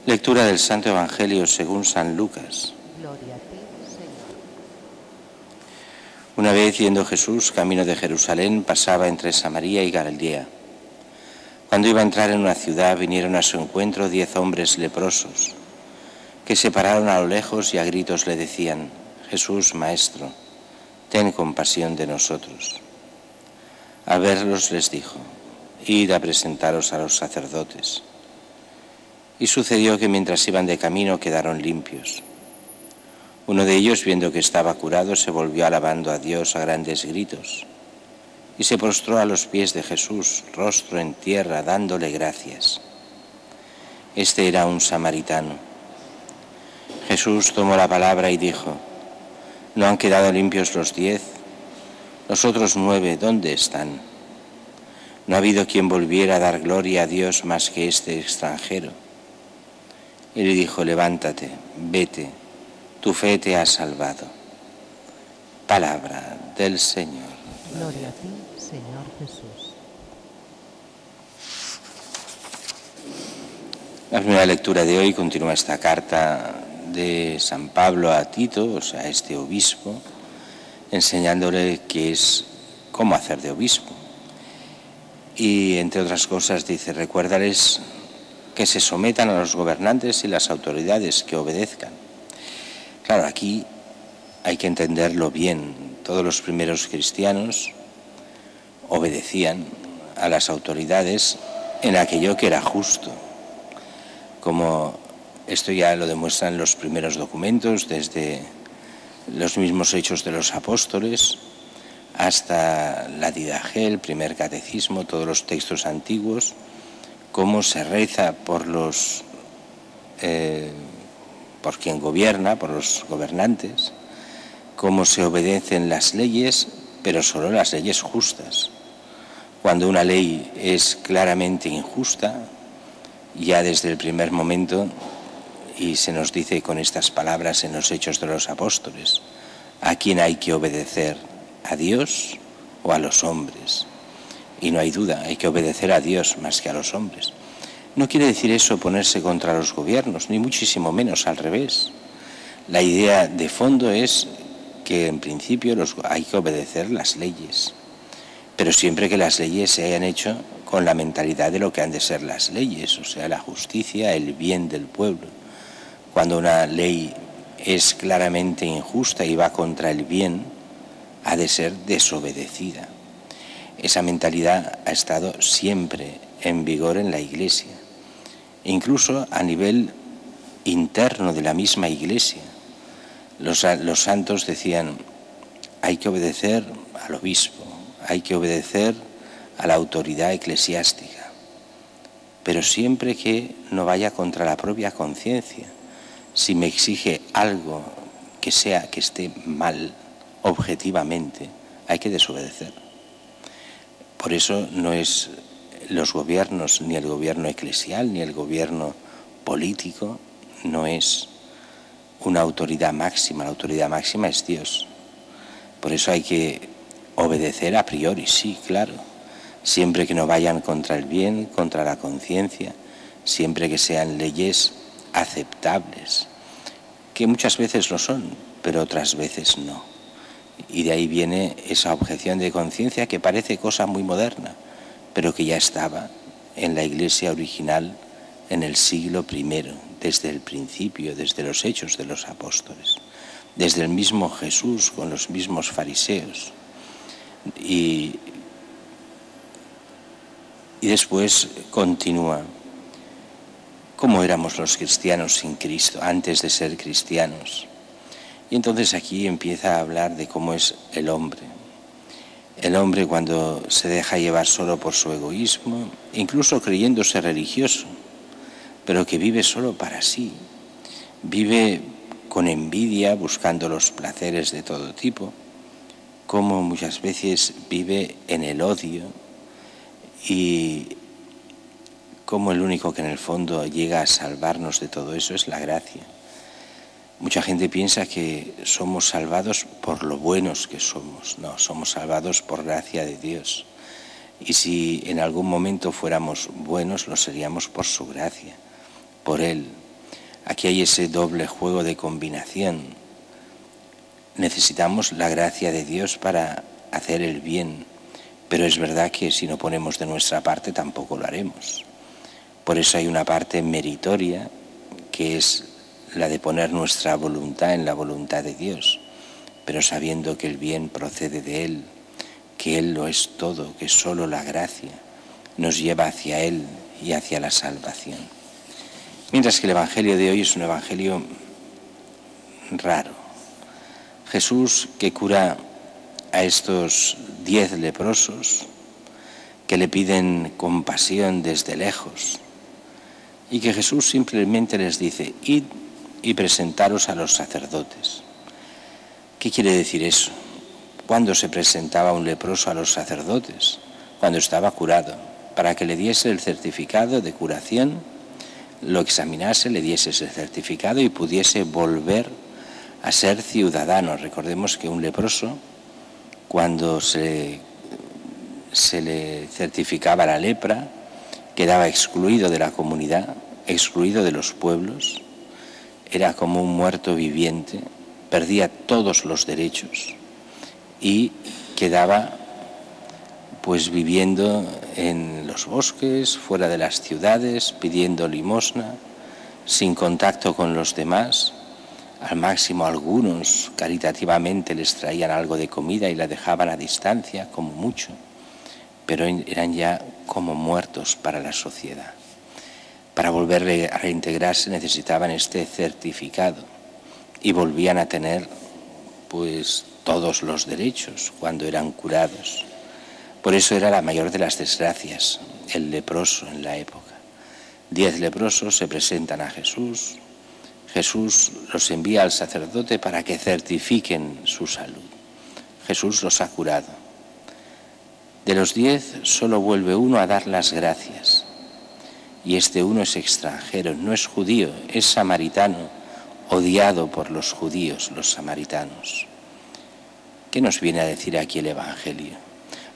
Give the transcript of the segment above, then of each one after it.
Lectura del Santo Evangelio según San Lucas. Gloria a ti, Señor. Una vez, yendo Jesús camino de Jerusalén, pasaba entre Samaria y Galilea. Cuando iba a entrar en una ciudad, vinieron a su encuentro 10 hombres leprosos, que se pararon a lo lejos y a gritos le decían: Jesús, Maestro, ten compasión de nosotros. Al verlos les dijo: Id a presentaros a los sacerdotes. Y sucedió que mientras iban de camino quedaron limpios. Uno de ellos, viendo que estaba curado, se volvió alabando a Dios a grandes gritos y se postró a los pies de Jesús, rostro en tierra, dándole gracias. Este era un samaritano. Jesús tomó la palabra y dijo: ¿No han quedado limpios los 10? ¿Los otros 9 dónde están? No ha habido quien volviera a dar gloria a Dios más que este extranjero. Y le dijo: levántate, vete, tu fe te ha salvado. Palabra del Señor. Gloria a ti, Señor Jesús. La primera lectura de hoy continúa esta carta de San Pablo a Tito, o sea, este obispo, enseñándole cómo hacer de obispo. Y entre otras cosas dice: recuérdales que se sometan a los gobernantes y las autoridades, que obedezcan. Claro, aquí hay que entenderlo bien. Todos los primeros cristianos obedecían a las autoridades en aquello que era justo. Como esto ya lo demuestran los primeros documentos, desde los mismos Hechos de los Apóstoles hasta la Didache, el primer catecismo, todos los textos antiguos, cómo se reza por quien gobierna, por los gobernantes, cómo se obedecen las leyes, pero solo las leyes justas. Cuando una ley es claramente injusta, ya desde el primer momento, y se nos dice con estas palabras en los Hechos de los Apóstoles, ¿a quién hay que obedecer? ¿A Dios o a los hombres? Y no hay duda, hay que obedecer a Dios más que a los hombres. No quiere decir eso ponerse contra los gobiernos, ni muchísimo menos, al revés. La idea de fondo es que en principio hay que obedecer las leyes, pero siempre que las leyes se hayan hecho con la mentalidad de lo que han de ser las leyes, o sea, la justicia, el bien del pueblo. Cuando una ley es claramente injusta y va contra el bien, ha de ser desobedecida. Esa mentalidad ha estado siempre en vigor en la Iglesia, incluso a nivel interno de la misma Iglesia. Los santos decían: hay que obedecer al obispo, hay que obedecer a la autoridad eclesiástica, pero siempre que no vaya contra la propia conciencia. Si me exige algo que esté mal objetivamente, hay que desobedecer. Por eso no es los gobiernos, ni el gobierno eclesial, ni el gobierno político, no es una autoridad máxima. La autoridad máxima es Dios. Por eso hay que obedecer a priori, sí, claro, siempre que no vayan contra el bien, contra la conciencia, siempre que sean leyes aceptables, que muchas veces lo son, pero otras veces no. Y de ahí viene esa objeción de conciencia que parece cosa muy moderna, pero que ya estaba en la Iglesia original en el siglo I, desde el principio, desde los Hechos de los Apóstoles, desde el mismo Jesús con los mismos fariseos. Y después continúa: ¿cómo éramos los cristianos sin Cristo, antes de ser cristianos? Y entonces aquí empieza a hablar de cómo es el hombre. El hombre, cuando se deja llevar solo por su egoísmo, incluso creyéndose religioso, pero que vive solo para sí, vive con envidia, buscando los placeres de todo tipo, como muchas veces vive en el odio, y como el único que en el fondo llega a salvarnos de todo eso es la gracia. Mucha gente piensa que somos salvados por lo buenos que somos. No, somos salvados por gracia de Dios. Y si en algún momento fuéramos buenos, lo seríamos por su gracia, por Él, Aquí hay ese doble juego de combinación. Necesitamos la gracia de Dios para hacer el bien, pero es verdad que si no ponemos de nuestra parte tampoco lo haremos. Por eso hay una parte meritoria, que es la de poner nuestra voluntad en la voluntad de Dios, pero sabiendo que el bien procede de Él, que Él lo es todo, que solo la gracia nos lleva hacia Él y hacia la salvación. Mientras que el Evangelio de hoy es un Evangelio raro. Jesús, que cura a estos 10 leprosos que le piden compasión desde lejos, y que Jesús simplemente les dice: id y presentaros a los sacerdotes. ¿Qué quiere decir eso? ¿Cuándo se presentaba un leproso a los sacerdotes? Cuando estaba curado, para que le diese el certificado de curación, lo examinase, le diese ese certificado y pudiese volver a ser ciudadano. Recordemos que un leproso, cuando se le certificaba la lepra, quedaba excluido de la comunidad, excluido de los pueblos, era como un muerto viviente, perdía todos los derechos y quedaba pues viviendo en los bosques, fuera de las ciudades, pidiendo limosna, sin contacto con los demás. Al máximo algunos caritativamente les traían algo de comida y la dejaban a distancia, como mucho, pero eran ya como muertos para la sociedad. Para volver a reintegrarse necesitaban este certificado y volvían a tener pues todos los derechos cuando eran curados. Por eso era la mayor de las desgracias, el leproso en la época. 10 leprosos se presentan a Jesús. Jesús los envía al sacerdote para que certifiquen su salud. Jesús los ha curado. De los 10 solo vuelve uno a dar las gracias. Y este uno es extranjero, no es judío, es samaritano, odiado por los judíos, los samaritanos. ¿Qué nos viene a decir aquí el Evangelio?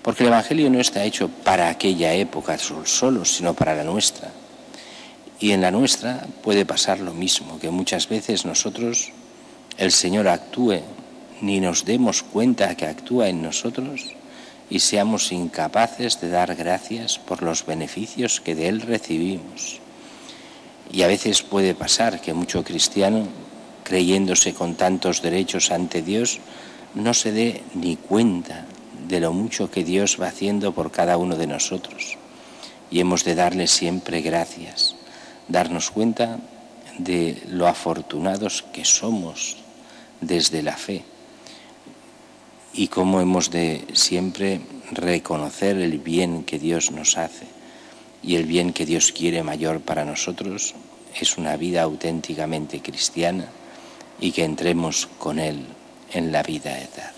Porque el Evangelio no está hecho para aquella época solo, sino para la nuestra. Y en la nuestra puede pasar lo mismo, que muchas veces nosotros, el Señor actúe, ni nos demos cuenta que actúa en nosotros y seamos incapaces de dar gracias por los beneficios que de Él recibimos. Y a veces puede pasar que mucho cristiano, creyéndose con tantos derechos ante Dios, no se dé ni cuenta de lo mucho que Dios va haciendo por cada uno de nosotros. Y hemos de darle siempre gracias, darnos cuenta de lo afortunados que somos desde la fe y cómo hemos de siempre reconocer el bien que Dios nos hace. Y el bien que Dios quiere mayor para nosotros es una vida auténticamente cristiana y que entremos con Él en la vida eterna.